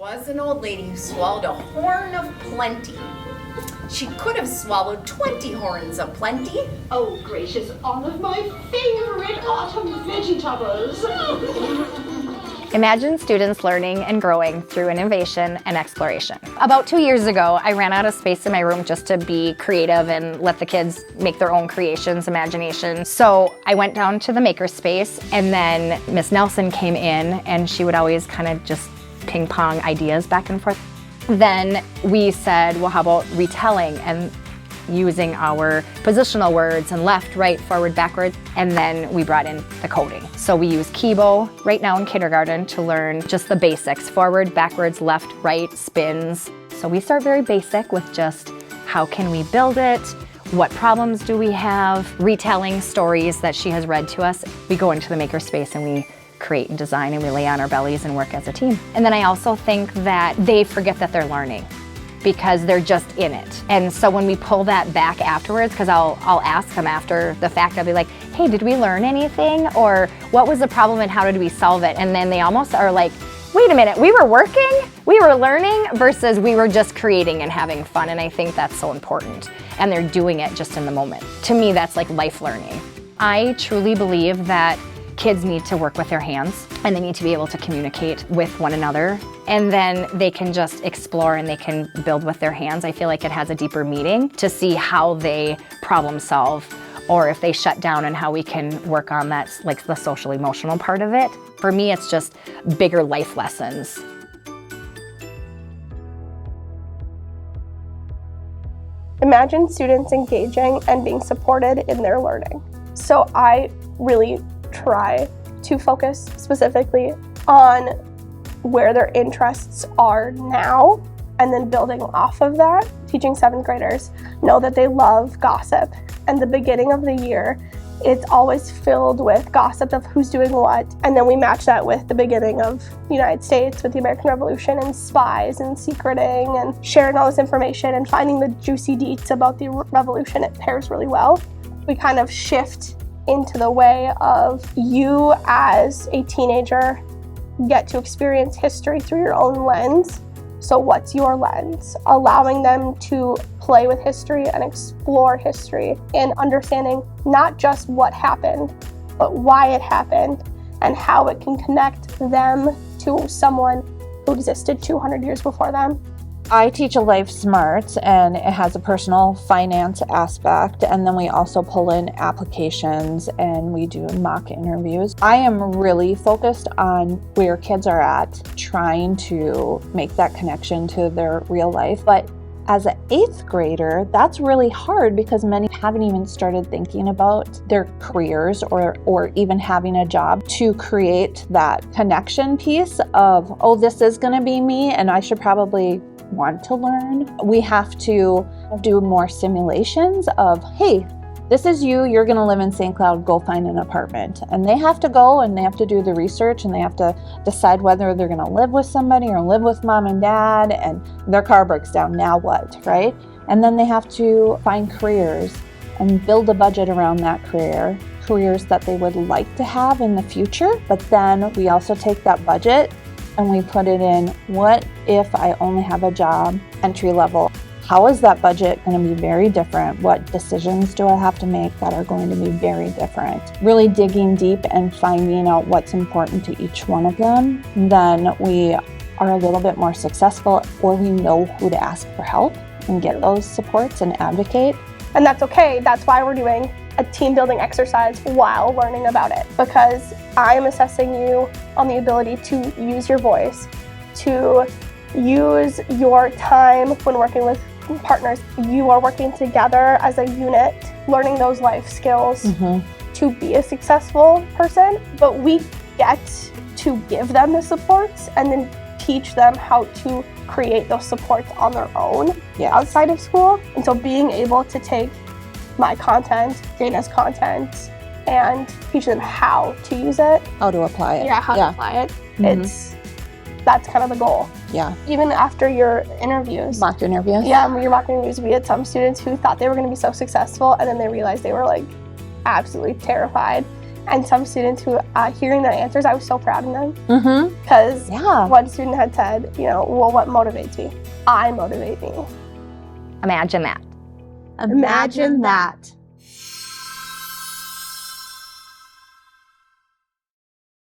was an old lady who swallowed a horn of plenty. She could have swallowed 20 horns of plenty. Oh, gracious Olive, my favorite autumn veggie toppers. Imagine students learning and growing through innovation and exploration. About 2 years ago, I ran out of space in my room just to be creative and let the kids make their own creations, imagination. So I went down to the makerspace, and then Miss Nelson came in, and she would always kind of just ping pong ideas back and forth. Then we said, well, how about retelling and using our positional words and left, right, forward, backward, and then we brought in the coding. So we use Kibo right now in kindergarten to learn just the basics, forward, backwards, left, right, spins. So we start very basic with just how can we build it, what problems do we have, retelling stories that she has read to us. We go into the makerspace and we create and design, and we lay on our bellies and work as a team. And then I also think that they forget that they're learning because they're just in it. And so when we pull that back afterwards, because I'll ask them after the fact, I'll be like, hey, did we learn anything? Or what was the problem and how did we solve it? And then they almost are like, wait a minute, we were working, we were learning versus we were just creating and having fun. And I think that's so important. And they're doing it just in the moment. To me, that's like life learning. I truly believe that kids need to work with their hands and they need to be able to communicate with one another, and then they can just explore and they can build with their hands. I feel like it has a deeper meaning to see how they problem solve, or if they shut down and how we can work on that, like the social emotional part of it. For me, it's just bigger life lessons. Imagine students engaging and being supported in their learning. So I really try to focus specifically on where their interests are now, and then building off of that. Teaching 7th graders know that they love gossip, and the beginning of the year, it's always filled with gossip of who's doing what, and then we match that with the beginning of the United States with the American Revolution and spies and secreting and sharing all this information and finding the juicy deets about the revolution. It pairs really well. We kind of shift into the way of you as a teenager get to experience history through your own lens. So what's your lens? Allowing them to play with history and explore history and understanding not just what happened, but why it happened and how it can connect them to someone who existed 200 years before them. I teach a Life Smart, and it has a personal finance aspect, and then we also pull in applications and we do mock interviews. I am really focused on where kids are at, trying to make that connection to their real life. But as an 8th grader, that's really hard because many haven't even started thinking about their careers or even having a job, to create that connection piece of, oh, this is going to be me and I should probably want to learn. We have to do more simulations of, hey, this is you're going to live in St. Cloud, go find an apartment. And they have to go and they have to do the research and they have to decide whether they're going to live with somebody or live with mom and dad, and their car breaks down, now what, right? And then they have to find careers and build a budget around that careers that they would like to have in the future. But then we also take that budget and we put it in, what if I only have a job, entry level? How is that budget going to be very different? What decisions do I have to make that are going to be very different? Really digging deep and finding out what's important to each one of them. Then we are a little bit more successful, or we know who to ask for help and get those supports and advocate. And that's okay. That's why we're doing a team building exercise while learning about it, because I am assessing you on the ability to use your voice, to use your time when working with partners. You are working together as a unit, learning those life skills to be a successful person, but we get to give them the supports and then teach them how to create those supports on their own outside of school. And so being able to take my content, Dana's content, and teach them how to use it. How to apply it. Yeah, how to apply it. That's kind of the goal. Yeah. Even after your interviews. Mock interviews? Yeah, your mock interviews, we had some students who thought they were going to be so successful, and then they realized they were like absolutely terrified. And some students who, hearing their answers, I was so proud of them. Mm-hmm. Because Yeah. one student had said, well, what motivates me? I motivate me. Imagine that. Imagine that.